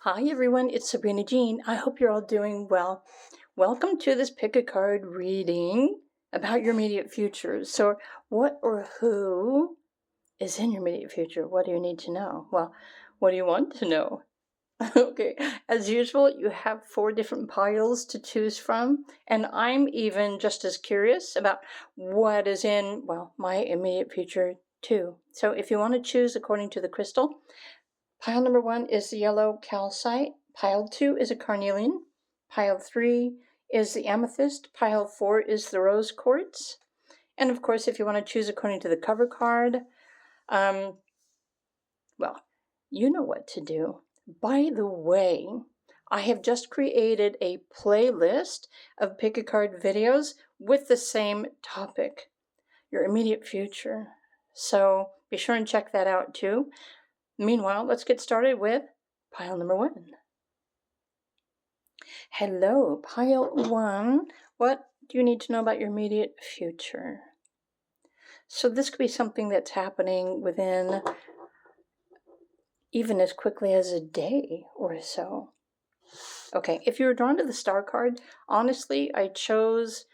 Hi everyone, it's Sabrina Jean. I hope you're all doing well. Welcome to this pick a card reading about your immediate future. So, what or who is in your immediate future? What do you need to know? Well, what do you want to know? Okay, as usual, you have 4 different piles to choose from, and I'm even just as curious about what is in, well, my immediate future too. So, if you want to choose according to the crystal, pile number 1 is the yellow calcite. Pile 2 is a carnelian. Pile 3 is the amethyst. Pile 4 is the rose quartz. And of course, if you want to choose according to the cover card, well, you know what to do. By the way, I have just created a playlist of pick a card videos with the same topic, your immediate future. So be sure and check that out too. Meanwhile, let's get started with pile number 1. Hello, pile 1. What do you need to know about your immediate future? So this could be something that's happening within even as quickly as a day or so. Okay, if you were drawn to the star card, honestly, I chose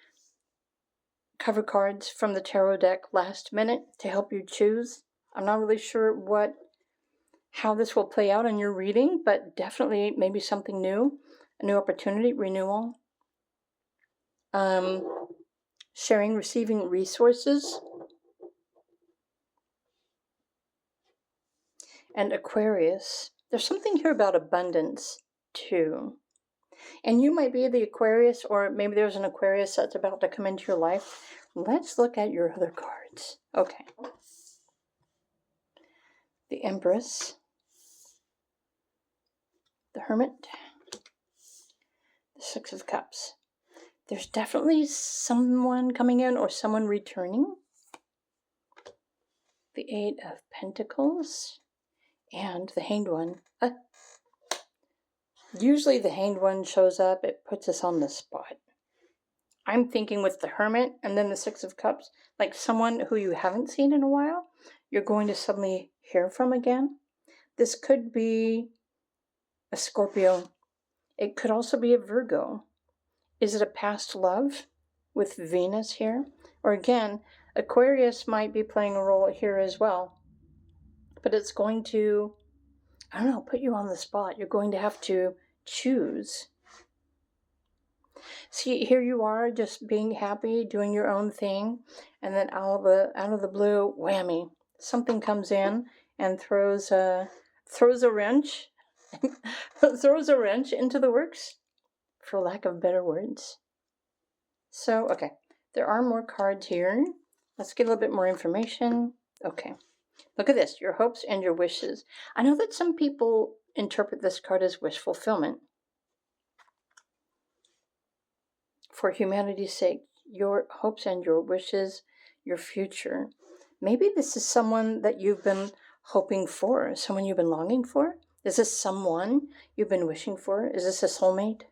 cover cards from the tarot deck last minute to help you choose. I'm not really sure how this will play out in your reading, but definitely maybe something new, a new opportunity, renewal, sharing, receiving resources, and Aquarius. There's something here about abundance too. And you might be the Aquarius, or maybe there's an Aquarius that's about to come into your life. Let's look at your other cards. Okay. The Empress, the Hermit, the Six of Cups. There's definitely someone coming in or someone returning. The Eight of Pentacles and the Hanged One. Usually the Hanged One shows up, it puts us on the spot. I'm thinking with the Hermit and then the Six of Cups, like someone who you haven't seen in a while, you're going to suddenly hear from again. This could be a Scorpio. It could also be a Virgo. Is it a past love with Venus here? Or again, Aquarius might be playing a role here as well. But it's going to, I don't know, put you on the spot. You're going to have to choose. See, here you are just being happy, doing your own thing, and then out of the blue, whammy, something comes in and throws a wrench, throws a wrench into the works, for lack of better words. So, okay, there are more cards here. Let's get a little bit more information. Okay, look at this, your hopes and your wishes. I know that some people interpret this card as wish fulfillment. For humanity's sake, your hopes and your wishes, your future. Maybe this is someone that you've been hoping for, someone you've been longing for. Is this someone you've been wishing for? Is this a soulmate?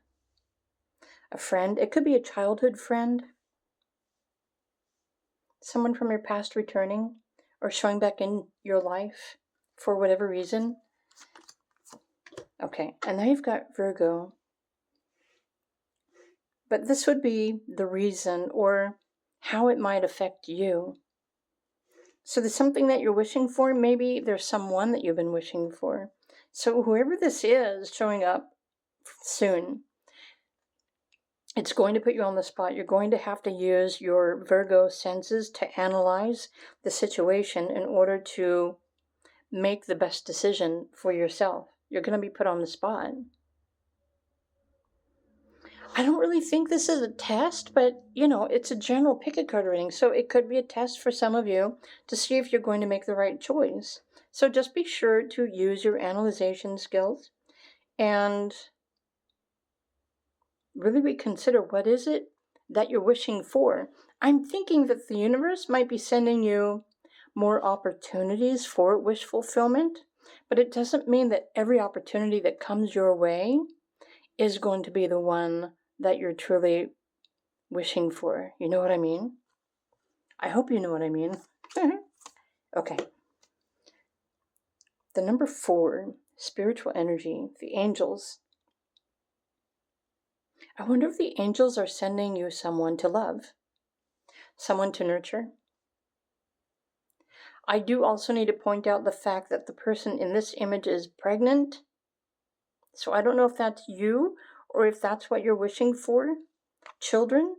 A friend? It could be a childhood friend. Someone from your past returning or showing back in your life for whatever reason. Okay, and now you've got Virgo. But this would be the reason or how it might affect you. So there's something that you're wishing for. Maybe there's someone that you've been wishing for. So whoever this is showing up soon, it's going to put you on the spot. You're going to have to use your Virgo senses to analyze the situation in order to make the best decision for yourself. You're going to be put on the spot. I don't really think this is a test, but, it's a general pick-a-card reading, so it could be a test for some of you to see if you're going to make the right choice. So just be sure to use your analyzation skills and really reconsider what is it that you're wishing for. I'm thinking that the universe might be sending you more opportunities for wish fulfillment, but it doesn't mean that every opportunity that comes your way is going to be the one that you're truly wishing for. You know what I mean? I hope you know what I mean. Okay. The number 4 spiritual energy, the angels. I wonder if the angels are sending you someone to love, someone to nurture. I do also need to point out the fact that the person in this image is pregnant. So I don't know if that's you or if that's what you're wishing for. Children?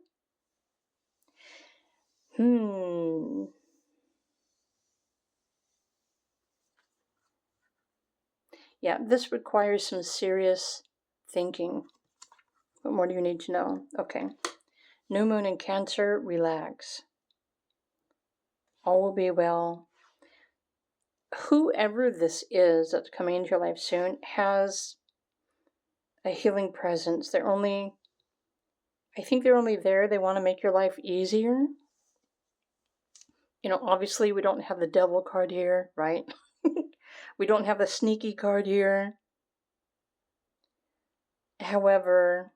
Yeah, this requires some serious thinking. What more do you need to know? Okay. New moon in Cancer, relax. All will be well. Whoever this is that's coming into your life soon has a healing presence. I think they're only there. They want to make your life easier. Obviously we don't have the devil card here, right? We don't have the sneaky card here. However,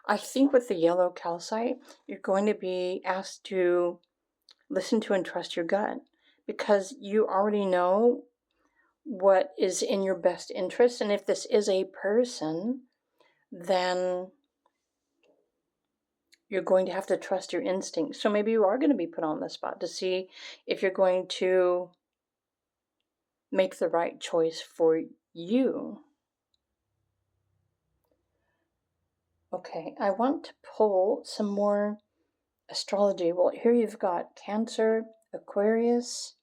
I think with the yellow calcite, you're going to be asked to listen to and trust your gut, because you already know what is in your best interest. And if this is a person, then you're going to have to trust your instincts. So maybe you are going to be put on the spot to see if you're going to make the right choice for you. Okay, I want to pull some more astrology. Well, here you've got Cancer, Aquarius,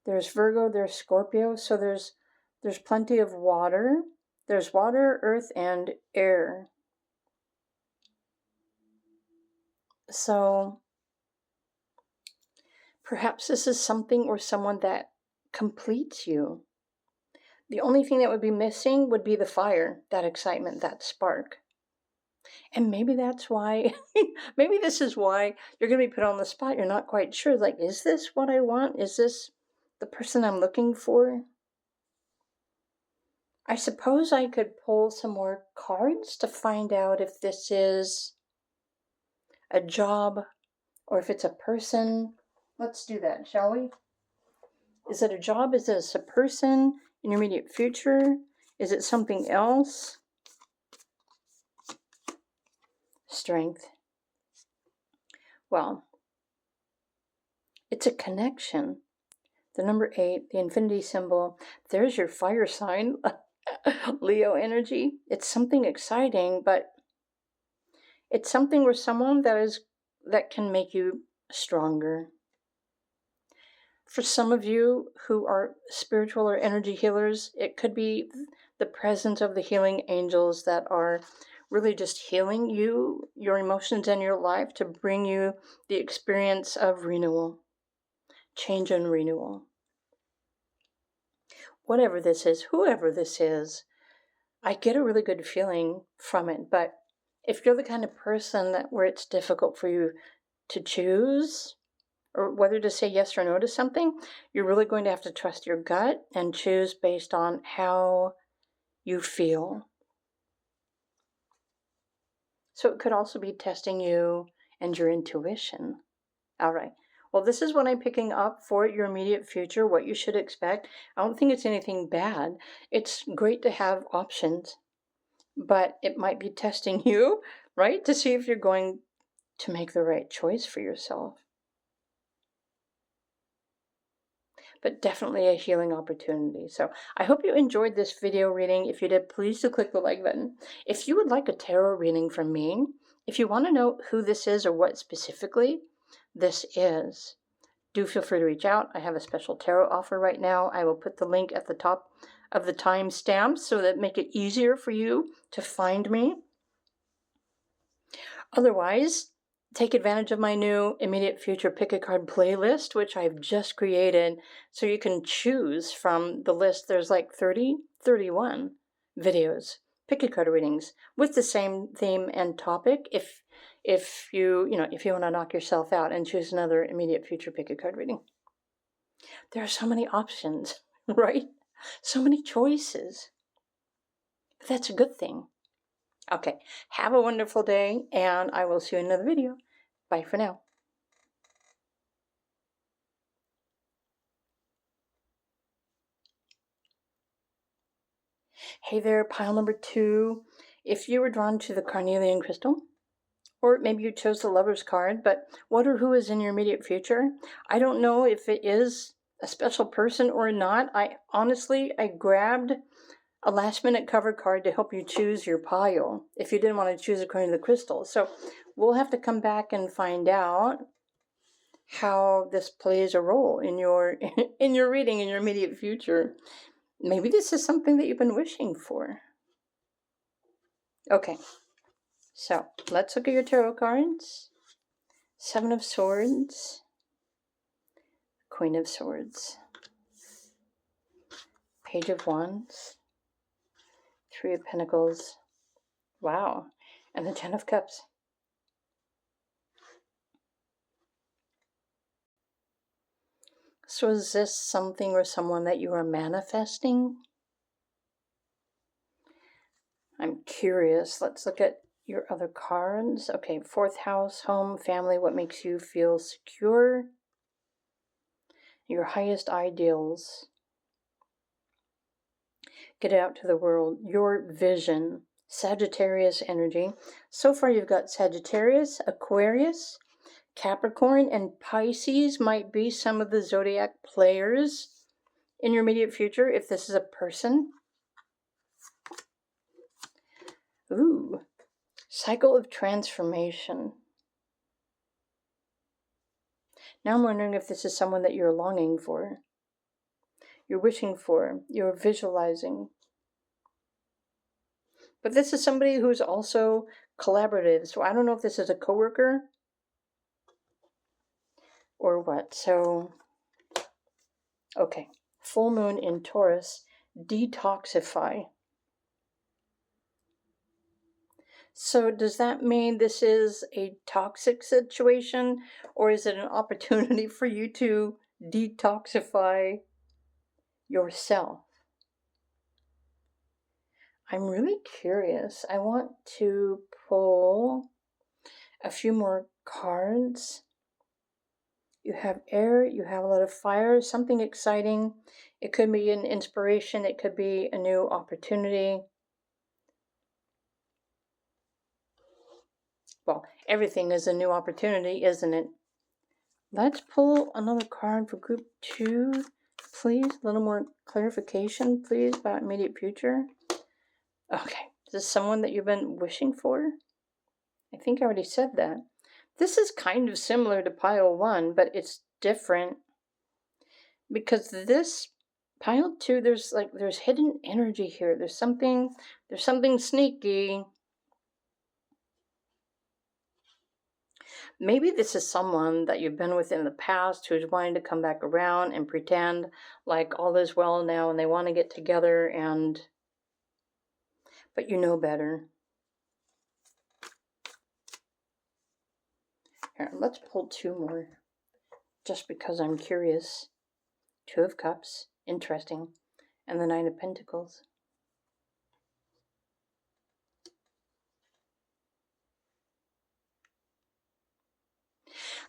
there's Virgo, there's Scorpio. So there's plenty of water. There's water, earth, and air. So perhaps this is something or someone that completes you. The only thing that would be missing would be the fire, that excitement, that spark. And maybe that's why, maybe this is why you're going to be put on the spot. You're not quite sure. Like, is this what I want? Is this the person I'm looking for? I suppose I could pull some more cards to find out if this is a job or if it's a person. Let's do that, shall we? Is it a job? Is it a person in your immediate future? Is it something else? Strength. Well, it's a connection. The number 8, the infinity symbol. There's your fire sign, Leo energy. It's something exciting, but it's something where someone that can make you stronger. For some of you who are spiritual or energy healers, it could be the presence of the healing angels that are really just healing you, your emotions, and your life to bring you the experience of renewal, change and renewal. Whatever this is, whoever this is, I get a really good feeling from it. But if you're the kind of person where it's difficult for you to choose, or whether to say yes or no to something, you're really going to have to trust your gut and choose based on how you feel. So it could also be testing you and your intuition. All right. Well, this is what I'm picking up for your immediate future, what you should expect. I don't think it's anything bad. It's great to have options, but it might be testing you, right, to see if you're going to make the right choice for yourself. But definitely a healing opportunity. So I hope you enjoyed this video reading. If you did, please do click the like button. If you would like a tarot reading from me, if you want to know who this is or what specifically this is, do feel free to reach out. I have a special tarot offer right now. I will put the link at the top of the timestamps so that make it easier for you to find me. Otherwise, take advantage of my new Immediate Future Pick a Card playlist, which I've just created, so you can choose from the list. There's like 31 videos, pick a card readings with the same theme and topic. If you want to knock yourself out and choose another Immediate Future Pick a Card reading. There are so many options, right? So many choices. But that's a good thing. Okay, have a wonderful day, and I will see you in another video. Bye for now. Hey there, pile number 2. If you were drawn to the Carnelian crystal, or maybe you chose the Lover's card, but what or who is in your immediate future? I don't know if it is a special person or not. I grabbed a last minute cover card to help you choose your pile if you didn't want to choose according to the crystal. So we'll have to come back and find out how this plays a role in your in your reading in your immediate future. Maybe this is something that you've been wishing for. Okay, so let's look at your tarot cards. 7 of Swords, Queen of Swords, Page of Wands, 3 of Pentacles, wow, and the 10 of Cups. So is this something or someone that you are manifesting? I'm curious. Let's look at your other cards. Okay, 4th house, home, family, what makes you feel secure? Your highest ideals. Get it out to the world. Your vision. Sagittarius energy. So far you've got Sagittarius, Aquarius, Capricorn, and Pisces might be some of the zodiac players in your immediate future if this is a person. Ooh, cycle of transformation. Now I'm wondering if this is someone that you're longing for, you're wishing for, you're visualizing. But this is somebody who's also collaborative. So I don't know if this is a coworker or what. So, okay. Full moon in Taurus, detoxify. So does that mean this is a toxic situation, or is it an opportunity for you to detoxify yourself? I'm really curious. I want to pull a few more cards. You have air, you have a lot of fire, something exciting. It could be an inspiration, it could be a new opportunity. Well, everything is a new opportunity, isn't it? Let's pull another card for group 2, please. A little more clarification, please, about immediate future. Okay, is this someone that you've been wishing for? I think I already said that. This is kind of similar to pile 1, but it's different. Because this pile 2, there's hidden energy here. There's something sneaky. Maybe this is someone that you've been with in the past who's wanting to come back around and pretend like all is well now and they want to get together, but you know better. Here, let's pull 2 more just because I'm curious. 2 of Cups, interesting, and the 9 of Pentacles.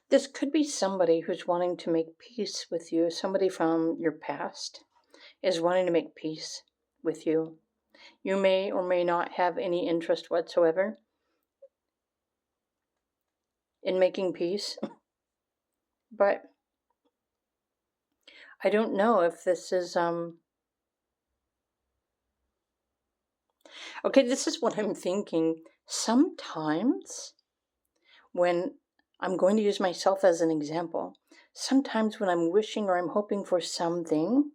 This could be somebody who's wanting to make peace with you. Somebody from your past is wanting to make peace with you. You may or may not have any interest whatsoever in making peace. But I don't know if this is, okay, this is what I'm thinking. Sometimes when I'm going to use myself as an example, sometimes when I'm wishing or I'm hoping for something,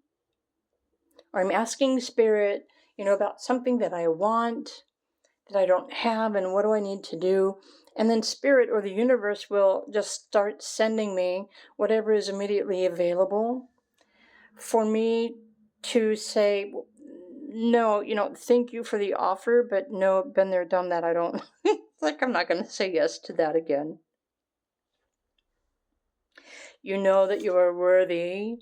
or I'm asking Spirit, about something that I want, that I don't have, and what do I need to do? And then Spirit or the universe will just start sending me whatever is immediately available for me to say, no, thank you for the offer, but no, been there, done that. I don't, I'm not going to say yes to that again. You know that you are worthy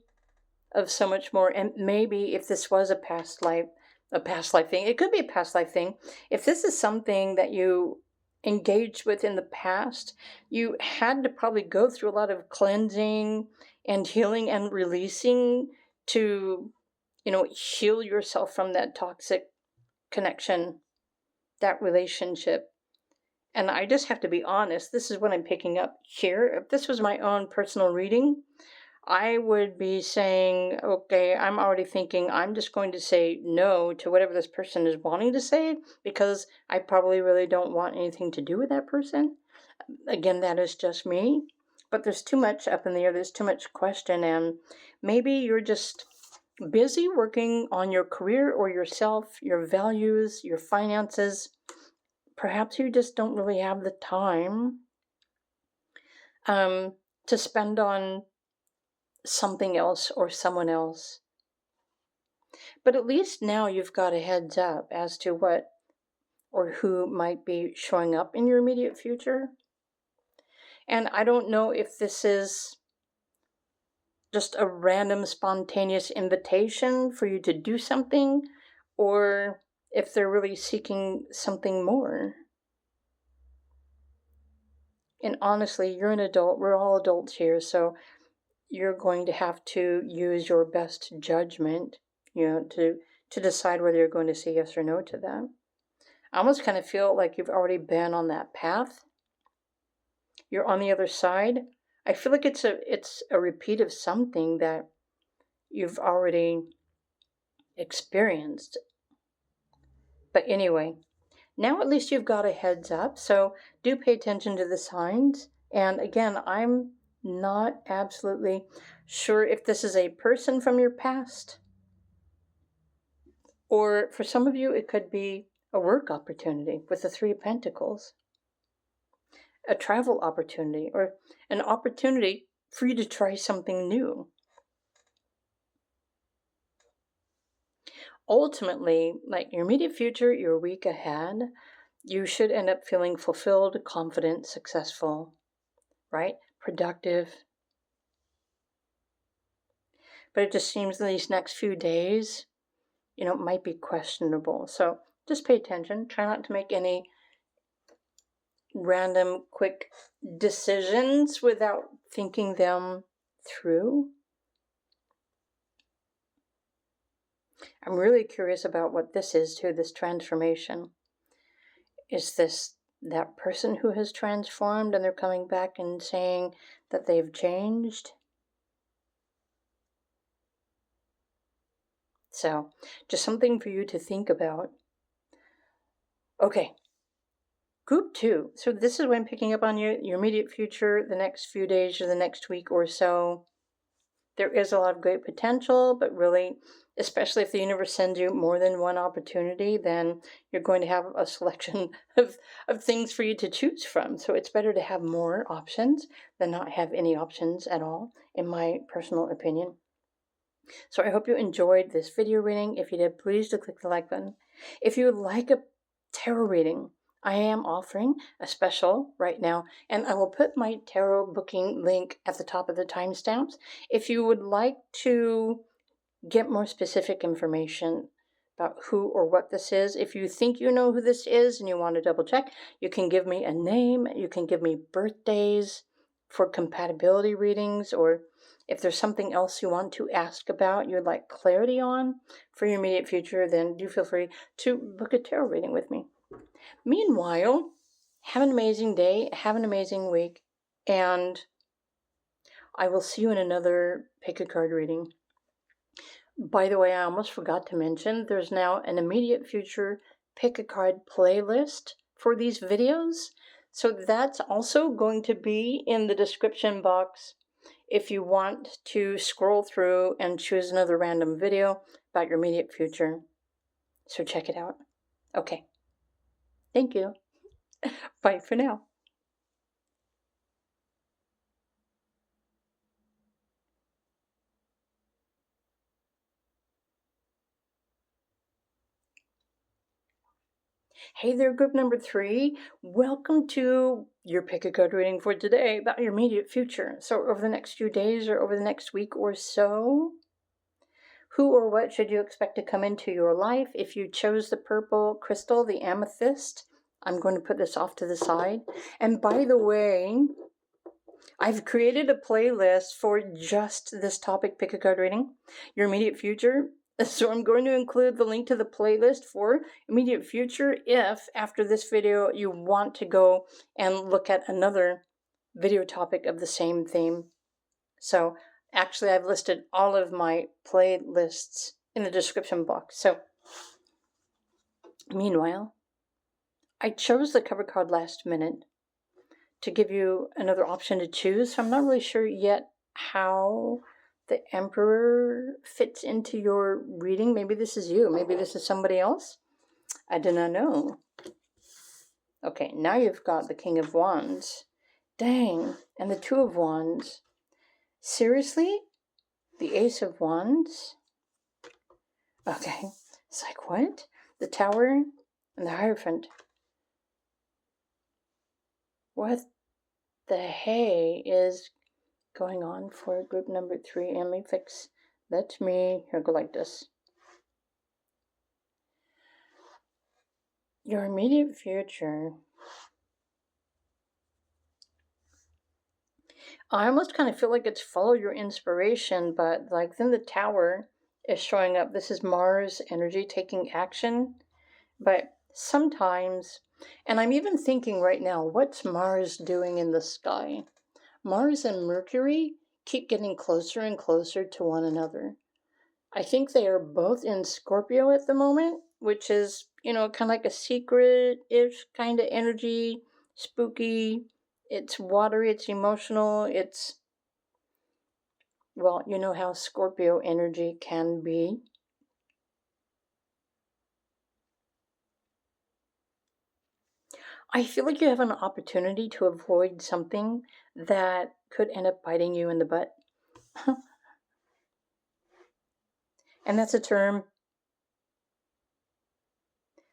of so much more. And maybe if this was a past life thing, it could be a past life thing. If this is something that you engaged with in the past, you had to probably go through a lot of cleansing and healing and releasing to, heal yourself from that toxic connection, that relationship. And I just have to be honest, this is what I'm picking up here. If this was my own personal reading, I would be saying, okay, I'm already thinking I'm just going to say no to whatever this person is wanting to say, because I probably really don't want anything to do with that person. Again, that is just me. But there's too much up in the air, there's too much question, and maybe you're just busy working on your career or yourself, your values, your finances. Perhaps you just don't really have the time to spend on something else or someone else. But at least now you've got a heads up as to what or who might be showing up in your immediate future. And I don't know if this is just a random spontaneous invitation for you to do something, or if they're really seeking something more. And honestly, you're an adult, we're all adults here, so you're going to have to use your best judgment, to decide whether you're going to say yes or no to that. I almost kind of feel like you've already been on that path. You're on the other side. I feel like it's a repeat of something that you've already experienced. But anyway, now at least you've got a heads up, so do pay attention to the signs. And again, I'm not absolutely sure if this is a person from your past, or for some of you, it could be a work opportunity with the Three of Pentacles, a travel opportunity, or an opportunity for you to try something new. Ultimately, like your immediate future, your week ahead, you should end up feeling fulfilled, confident, successful, right? Productive. But it just seems in these next few days, might be questionable. So just pay attention. Try not to make any random, quick decisions without thinking them through. I'm really curious about what this is too, this transformation. Is this that person who has transformed and they're coming back and saying that they've changed? So, just something for you to think about. Okay. Group 2. So this is when I'm picking up on your immediate future, the next few days or the next week or so. There is a lot of great potential, but really, especially if the universe sends you more than one opportunity, then you're going to have a selection of things for you to choose from. So it's better to have more options than not have any options at all, in my personal opinion. So I hope you enjoyed this video reading. If you did, please do click the like button. If you would like a tarot reading, I am offering a special right now, and I will put my tarot booking link at the top of the timestamps. If you would like to get more specific information about who or what this is, if you think you know who this is and you want to double check, you can give me a name, you can give me birthdays for compatibility readings, or if there's something else you want to ask about, you'd like clarity on for your immediate future, then do feel free to book a tarot reading with me. Meanwhile, have an amazing day, have an amazing week, and I will see you in another pick a card reading. By the way, I almost forgot to mention, there's now an immediate future pick a card playlist for these videos. So that's also going to be in the description box if you want to scroll through and choose another random video about your immediate future. So check it out. Okay. Thank you. Bye for now. Hey there, group number 3. Welcome to your pick a card reading for today about your immediate future. So over the next few days or over the next week or so, who or what should you expect to come into your life? If you chose the purple crystal, the amethyst, I'm going to put this off to the side. And by the way, I've created a playlist for just this topic, pick a card reading, your immediate future. So I'm going to include the link to the playlist for immediate future if after this video you want to go and look at another video topic of the same theme. So actually I've listed all of my playlists in the description box. So meanwhile, I chose the cover card last minute to give you another option to choose. So I'm not really sure yet how the Emperor fits into your reading. Maybe this is you. Maybe this is somebody else. I do not know. Okay, now you've got the King of Wands. Dang. And the Two of Wands. Seriously? The Ace of Wands? Okay. It's like, what? The Tower and the Hierophant. What the hey is going on for group number 3? And let me fix that. Here, go like this. Your immediate future. I almost kind of feel like it's follow your inspiration, but like then the Tower is showing up. This is Mars energy taking action. But sometimes, and I'm even thinking right now, what's Mars doing in the sky? Mars and Mercury keep getting closer and closer to one another. I think they are both in Scorpio at the moment, which is, kind of like a secret-ish kind of energy, spooky. It's watery, it's emotional, it's, well, you know how Scorpio energy can be. I feel like you have an opportunity to avoid something that could end up biting you in the butt. And that's a term.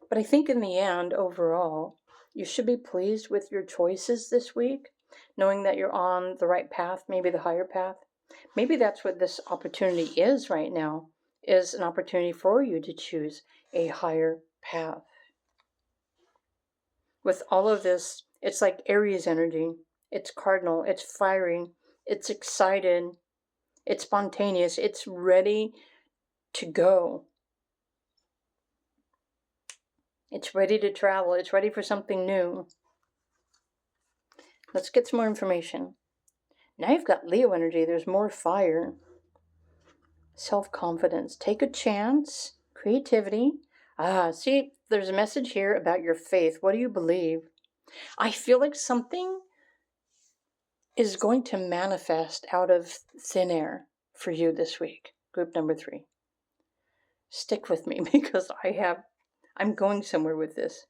But I think in the end, overall, you should be pleased with your choices this week, knowing that you're on the right path, maybe the higher path. Maybe that's what this opportunity is right now, is an opportunity for you to choose a higher path. With all of this, it's like Aries energy. It's cardinal, it's fiery, it's excited, it's spontaneous, it's ready to go. It's ready to travel, it's ready for something new. Let's get some more information. Now you've got Leo energy, there's more fire. Self-confidence, take a chance, creativity. See, there's a message here about your faith. What do you believe? I feel like something is going to manifest out of thin air for you this week, group number 3. Stick with me because I'm going somewhere with this.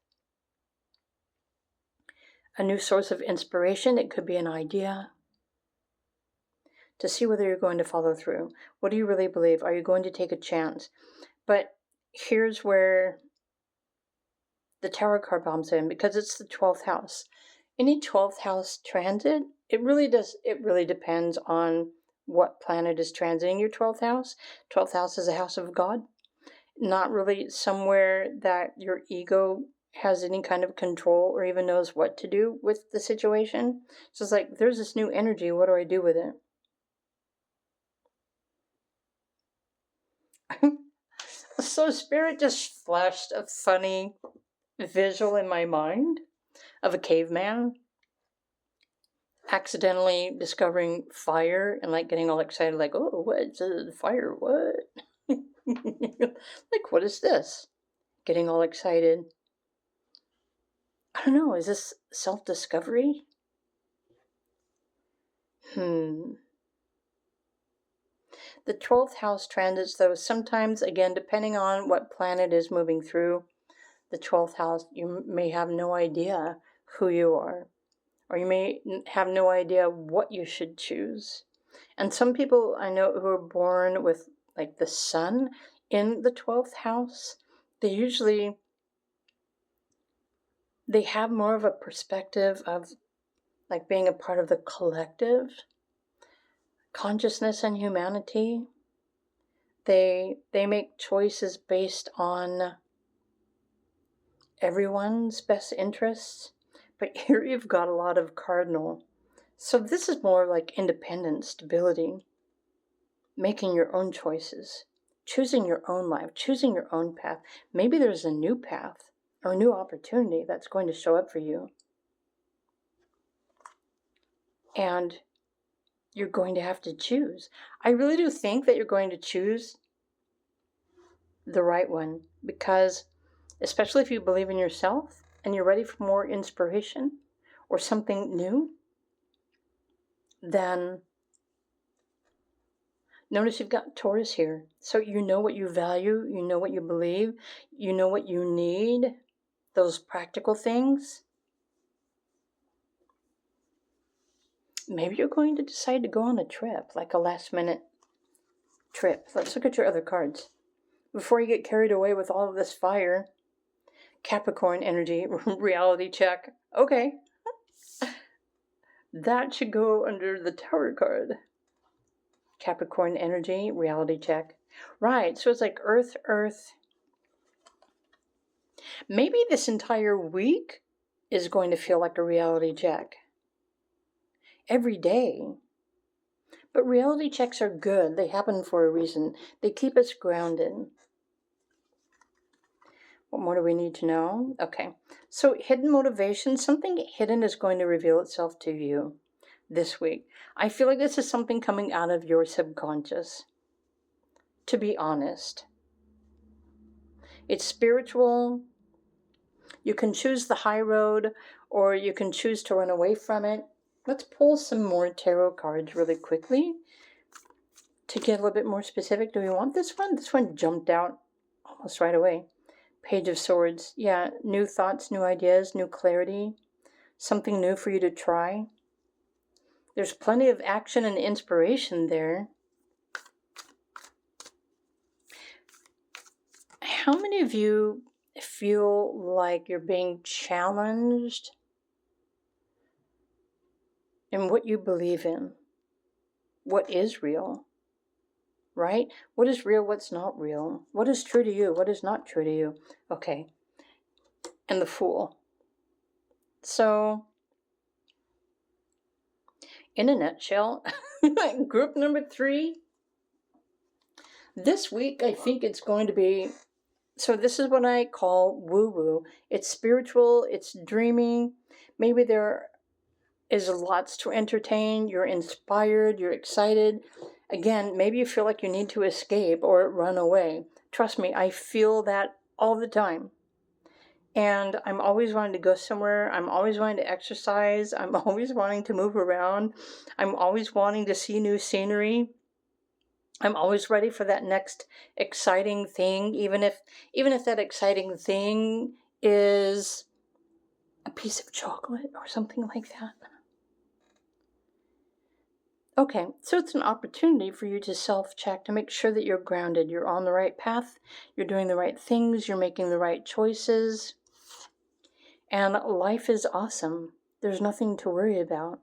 A new source of inspiration. It could be an idea. To see whether you're going to follow through. What do you really believe? Are you going to take a chance? But here's where the Tower card bombs in, because it's the 12th house. Any 12th house transit, it really depends on what planet is transiting your 12th house. 12th house is a house of God. Not really somewhere that your ego has any kind of control or even knows what to do with the situation. So it's like, there's this new energy, what do I do with it? So Spirit just flashed a funny visual in my mind of a caveman accidentally discovering fire and like getting all excited, like, oh, what's fire? What? Like, what is this? Getting all excited. I don't know, is this self-discovery? The 12th house transits, though, sometimes, again, depending on what planet is moving through the 12th house, you may have no idea who you are, or you may have no idea what you should choose. And some people I know who are born with, like, the sun in the 12th house, they have more of a perspective of, like, being a part of the collective consciousness and humanity. They make choices based on everyone's best interests. But here you've got a lot of cardinal. So this is more like independent stability, making your own choices, choosing your own life, choosing your own path. Maybe there's a new path or a new opportunity that's going to show up for you. And you're going to have to choose. I really do think that you're going to choose the right one, because especially if you believe in yourself and you're ready for more inspiration or something new, then notice you've got Taurus here. So you know what you value, you know what you believe, you know what you need, those practical things. Maybe you're going to decide to go on a trip, like a last minute trip. Let's look at your other cards. Before you get carried away with all of this fire, Capricorn energy, reality check. Okay. That should go under the Tower card. Capricorn energy, reality check. Right, so it's like Earth, Earth. Maybe this entire week is going to feel like a reality check. Every day. But reality checks are good. They happen for a reason. They keep us grounded. What more do we need to know? Okay, so hidden motivation, something hidden is going to reveal itself to you this week. I feel like this is something coming out of your subconscious, to be honest. It's spiritual. You can choose the high road, or you can choose to run away from it. Let's pull some more tarot cards really quickly to get a little bit more specific. Do we want this one? This one jumped out almost right away. Page of Swords. Yeah, new thoughts, new ideas, new clarity. Something new for you to try. There's plenty of action and inspiration there. How many of you feel like you're being challenged in what you believe in? What is real? Right? What is real? What's not real? What is true to you? What is not true to you? Okay. And the Fool. So, in a nutshell, group number 3. This week, I think it's going to be, so this is what I call woo-woo. It's spiritual, it's dreaming. Maybe there is lots to entertain. You're inspired, you're excited. Again, maybe you feel like you need to escape or run away. Trust me, I feel that all the time. And I'm always wanting to go somewhere. I'm always wanting to exercise. I'm always wanting to move around. I'm always wanting to see new scenery. I'm always ready for that next exciting thing, even if that exciting thing is a piece of chocolate or something like that. Okay, so it's an opportunity for you to self-check, to make sure that you're grounded, you're on the right path, you're doing the right things, you're making the right choices, and life is awesome. There's nothing to worry about.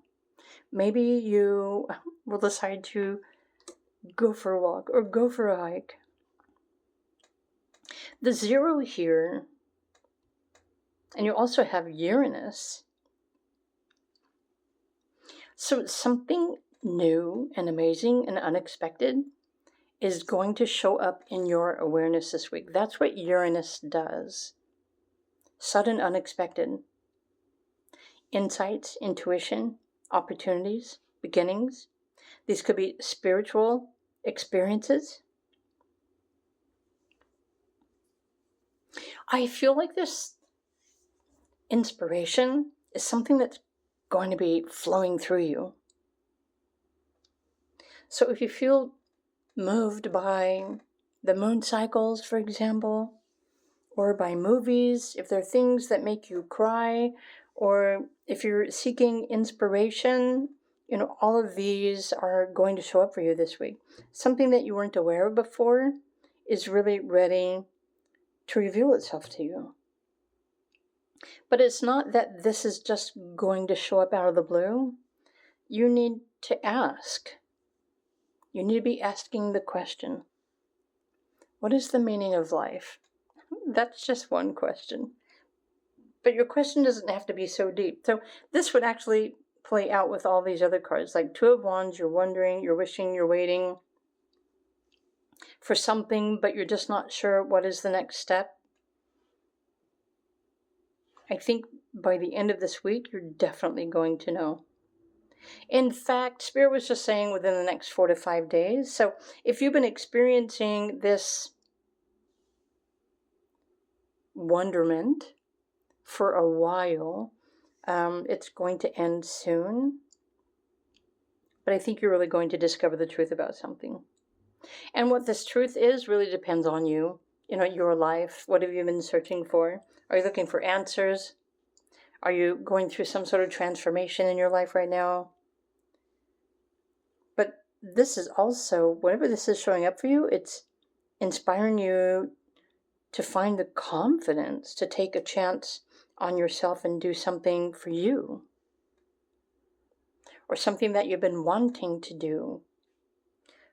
Maybe you will decide to go for a walk or go for a hike. The 0 here, and you also have Uranus. So something new and amazing and unexpected is going to show up in your awareness this week. That's what Uranus does. Sudden, unexpected. Insights, intuition, opportunities, beginnings. These could be spiritual experiences. I feel like this inspiration is something that's going to be flowing through you. So if you feel moved by the moon cycles, for example, or by movies, if there are things that make you cry, or if you're seeking inspiration, all of these are going to show up for you this week. Something that you weren't aware of before is really ready to reveal itself to you. But it's not that this is just going to show up out of the blue. You need to ask. You need to be asking the question, what is the meaning of life? That's just one question. But your question doesn't have to be so deep. So this would actually play out with all these other cards, like 2 of Wands. You're wondering, you're wishing, you're waiting. for something, but you're just not sure what is the next step. I think by the end of this week, you're definitely going to know. In fact, Spirit was just saying within the next 4 to 5 days. So if you've been experiencing this wonderment for a while, it's going to end soon. But I think you're really going to discover the truth about something. And what this truth is really depends on you, your life. What have you been searching for? Are you looking for answers? Are you going through some sort of transformation in your life right now? But this is also, whatever this is showing up for you, it's inspiring you to find the confidence to take a chance on yourself and do something for you. Or something that you've been wanting to do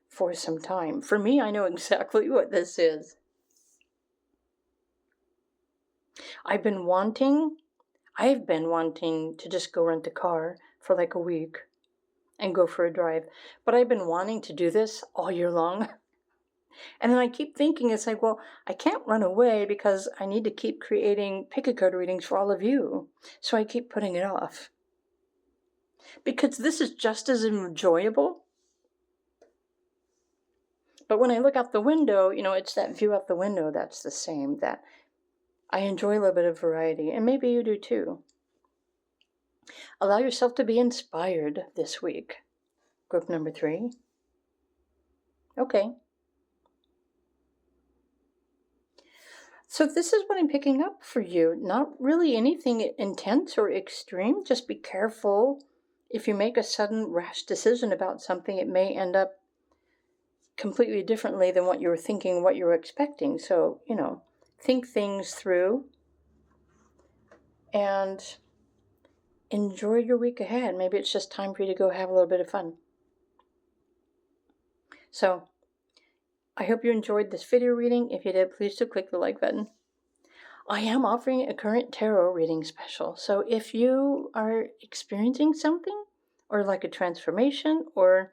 for some time. For me, I know exactly what this is. I've been wanting to just go rent a car for like a week and go for a drive. But I've been wanting to do this all year long. And then I keep thinking, it's like, well, I can't run away because I need to keep creating pick a card readings for all of you. So I keep putting it off. Because this is just as enjoyable. But when I look out the window, it's that view out the window that's the same, that I enjoy a little bit of variety, and maybe you do too. Allow yourself to be inspired this week. Group number 3. Okay. So this is what I'm picking up for you. Not really anything intense or extreme. Just be careful. If you make a sudden rash decision about something, it may end up completely differently than what you were thinking, what you were expecting. So, think things through and enjoy your week ahead. Maybe it's just time for you to go have a little bit of fun. So, I hope you enjoyed this video reading. If you did, please do click the like button. I am offering a current tarot reading special. So if you are experiencing something, or like a transformation, or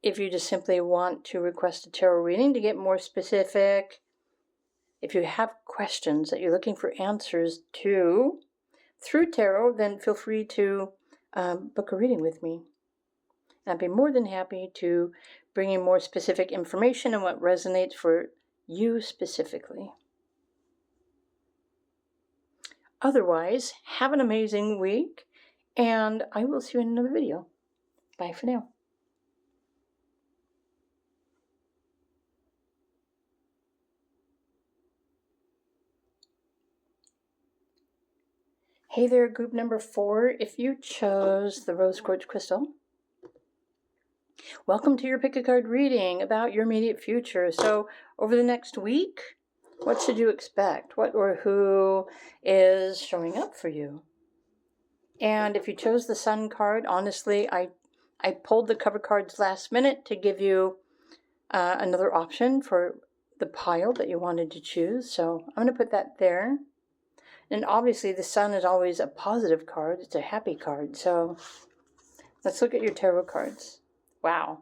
if you just simply want to request a tarot reading to get more specific, if you have questions that you're looking for answers to through tarot, then feel free to book a reading with me. I'd be more than happy to bring you more specific information on what resonates for you specifically. Otherwise, have an amazing week, and I will see you in another video. Bye for now. Hey there, group number 4. If you chose the rose quartz crystal, welcome to your pick a card reading about your immediate future. So over the next week, what should you expect? What or who is showing up for you? And if you chose the Sun card, honestly, I pulled the cover cards last minute to give you another option for the pile that you wanted to choose. So I'm going to put that there. And obviously the Sun is always a positive card. It's a happy card. So let's look at your tarot cards. Wow.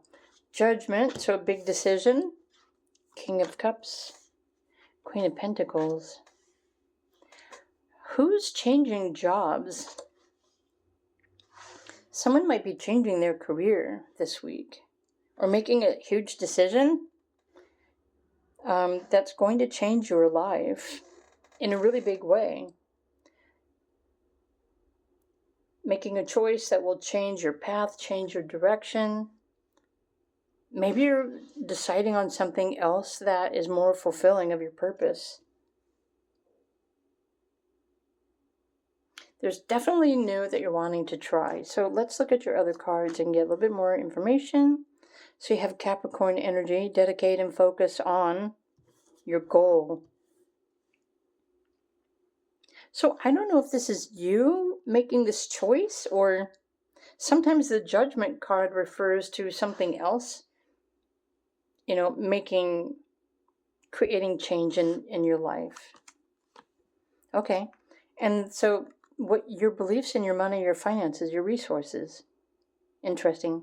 Judgment, so a big decision. King of Cups. Queen of Pentacles. Who's changing jobs? Someone might be changing their career this week, or making a huge decision that's going to change your life in a really big way. Making a choice that will change your path, change your direction. Maybe you're deciding on something else that is more fulfilling of your purpose. There's definitely new that you're wanting to try. So let's look at your other cards and get a little bit more information. So you have Capricorn energy, dedicate and focus on your goal. So I don't know if this is you making this choice, or sometimes the Judgment card refers to something else. Creating change in your life. Okay. And so what your beliefs in your money, your finances, your resources. Interesting.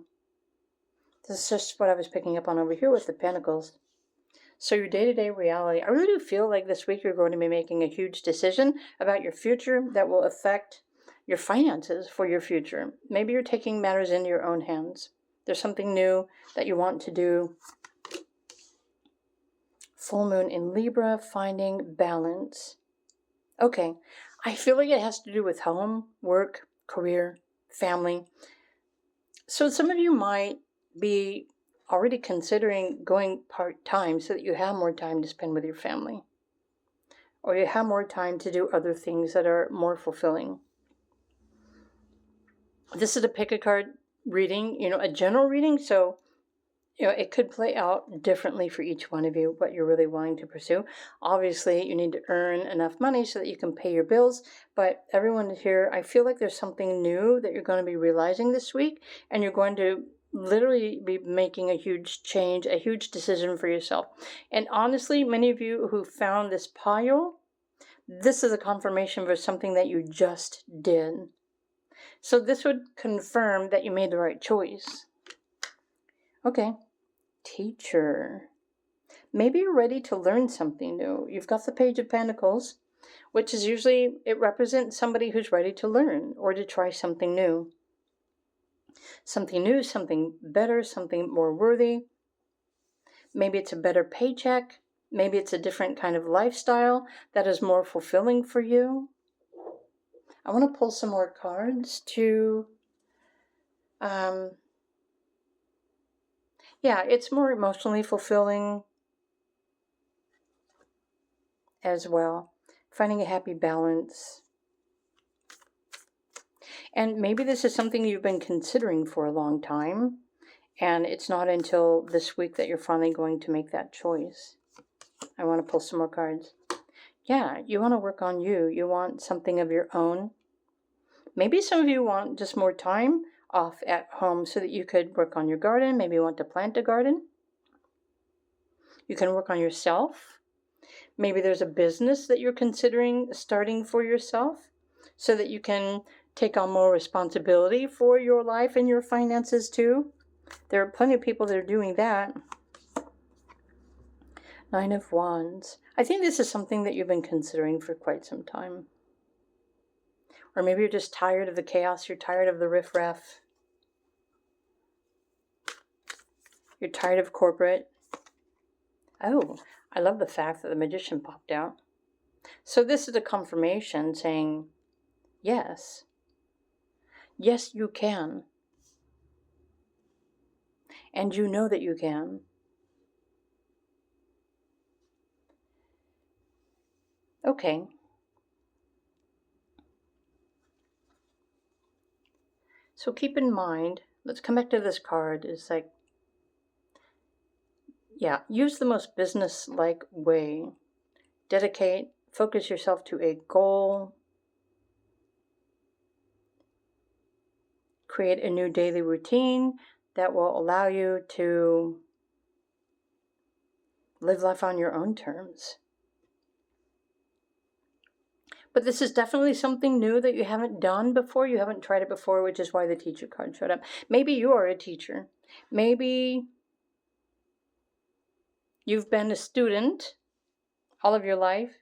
This is just what I was picking up on over here with the Pentacles. So your day-to-day reality, I really do feel like this week you're going to be making a huge decision about your future that will affect your finances for your future. Maybe you're taking matters into your own hands. There's something new that you want to do. Full moon in Libra, finding balance. Okay, I feel like it has to do with home, work, career, family. So some of you might be already considering going part-time so that you have more time to spend with your family. Or you have more time to do other things that are more fulfilling. This is a pick a card reading, a general reading. So, it could play out differently for each one of you, what you're really wanting to pursue. Obviously, you need to earn enough money so that you can pay your bills. But everyone here, I feel like there's something new that you're going to be realizing this week. And you're going to literally be making a huge change, a huge decision for yourself. And honestly, many of you who found this pile, this is a confirmation for something that you just did. So this would confirm that you made the right choice. Okay, teacher. Maybe you're ready to learn something new. You've got the Page of Pentacles, which is usually, it represents somebody who's ready to learn or to try something new. Something new, something better, something more worthy. Maybe it's a better paycheck. Maybe it's a different kind of lifestyle that is more fulfilling for you. I want to pull some more cards to, it's more emotionally fulfilling as well. Finding a happy balance. And maybe this is something you've been considering for a long time, and it's not until this week that you're finally going to make that choice. I want to pull some more cards. Yeah, you want to work on you. You want something of your own. Maybe some of you want just more time off at home so that you could work on your garden. Maybe you want to plant a garden. You can work on yourself. Maybe there's a business that you're considering starting for yourself so that you can take on more responsibility for your life and your finances too. There are plenty of people that are doing that. Nine of Wands. I think this is something that you've been considering for quite some time. Or maybe you're just tired of the chaos. You're tired of the riffraff. You're tired of corporate. Oh, I love the fact that the Magician popped out. So this is a confirmation saying, yes. Yes, you can. And you know that you can. Okay. So keep in mind, let's come back to this card. It's like, use the most business-like way. Dedicate, focus yourself to a goal. Create a new daily routine that will allow you to live life on your own terms. But this is definitely something new that you haven't done before. You haven't tried it before, which is why the teacher card showed up. Maybe you are a teacher. Maybe you've been a student all of your life,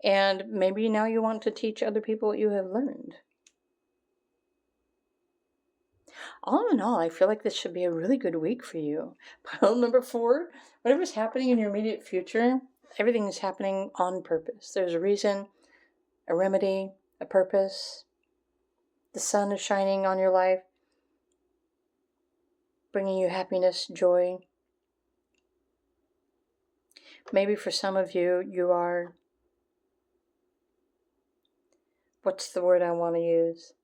and maybe now you want to teach other people what you have learned. All in all, I feel like this should be a really good week for you. Pile number 4, whatever's happening in your immediate future, everything is happening on purpose. There's a reason, a remedy, a purpose. The sun is shining on your life, bringing you happiness, joy. Maybe for some of you, you are, what's the word I want to use?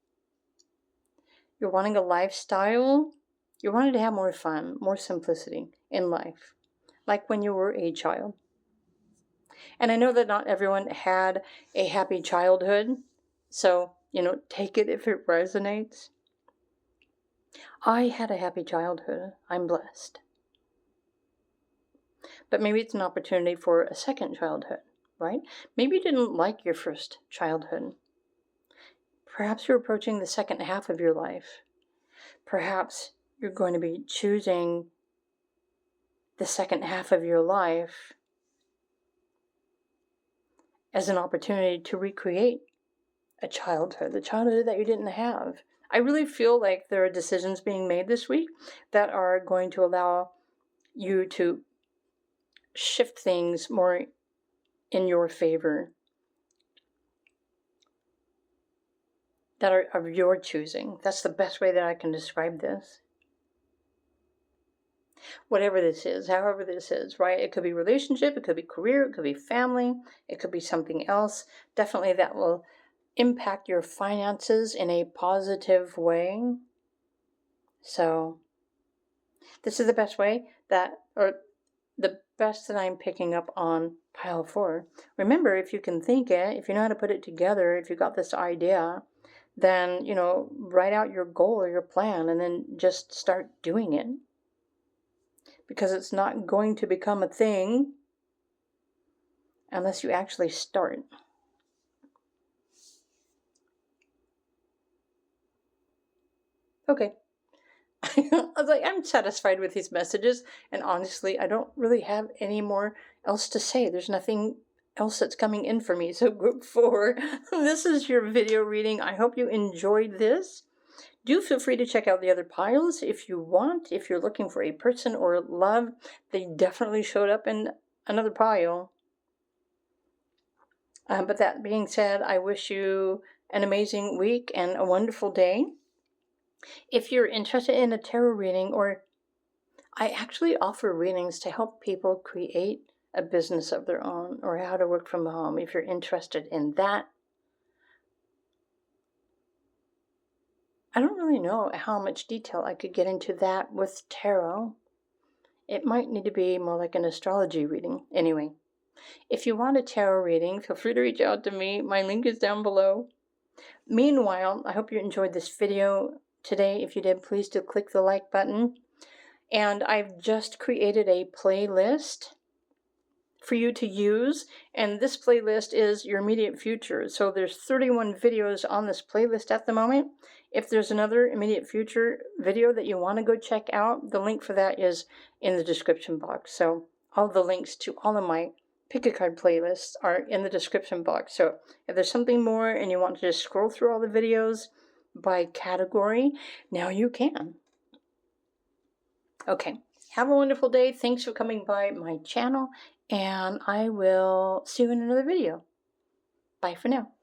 You're wanting a lifestyle. You're wanting to have more fun, more simplicity in life, like when you were a child. And I know that not everyone had a happy childhood, so, take it if it resonates. I had a happy childhood. I'm blessed. But maybe it's an opportunity for a second childhood, right? Maybe you didn't like your first childhood. Perhaps you're approaching the second half of your life. Perhaps you're going to be choosing the second half of your life as an opportunity to recreate a childhood, the childhood that you didn't have. I really feel like there are decisions being made this week that are going to allow you to shift things more in your favor, that are of your choosing. That's the best way that I can describe this. Whatever this is, however this is, right? It could be relationship, it could be career, it could be family, it could be something else. Definitely that will impact your finances in a positive way. So this is the best way or the best that I'm picking up on pile 4. Remember, if you can think it, if you know how to put it together, if you got this idea, then, write out your goal or your plan and then just start doing it. Because it's not going to become a thing unless you actually start. Okay. I was like, I'm satisfied with these messages, and honestly, I don't really have any more else to say. There's nothing else that's coming in for me. So group 4, this is your video reading. I hope you enjoyed this. Do feel free to check out the other piles if you want. If you're looking for a person or love, they definitely showed up in another pile. But that being said, I wish you an amazing week and a wonderful day. If you're interested in a tarot reading, or I actually offer readings to help people create a business of their own or how to work from home. If you're interested in that, I don't really know how much detail I could get into that with tarot. It might need to be more like an astrology reading. Anyway, if you want a tarot reading, feel free to reach out to me. My link is down below. Meanwhile, I hope you enjoyed this video today. If you did, please do click the like button. And I've just created a playlist for you to use, and this playlist is your immediate future. So there's 31 videos on this playlist at the moment. If there's another immediate future video that you want to go check out, the link for that is in the description box. So all the links to all of my pick a card playlists are in the description box. So if there's something more and you want to just scroll through all the videos by category, now you can. Okay, have a wonderful day. Thanks for coming by my channel, and I will see you in another video. Bye for now.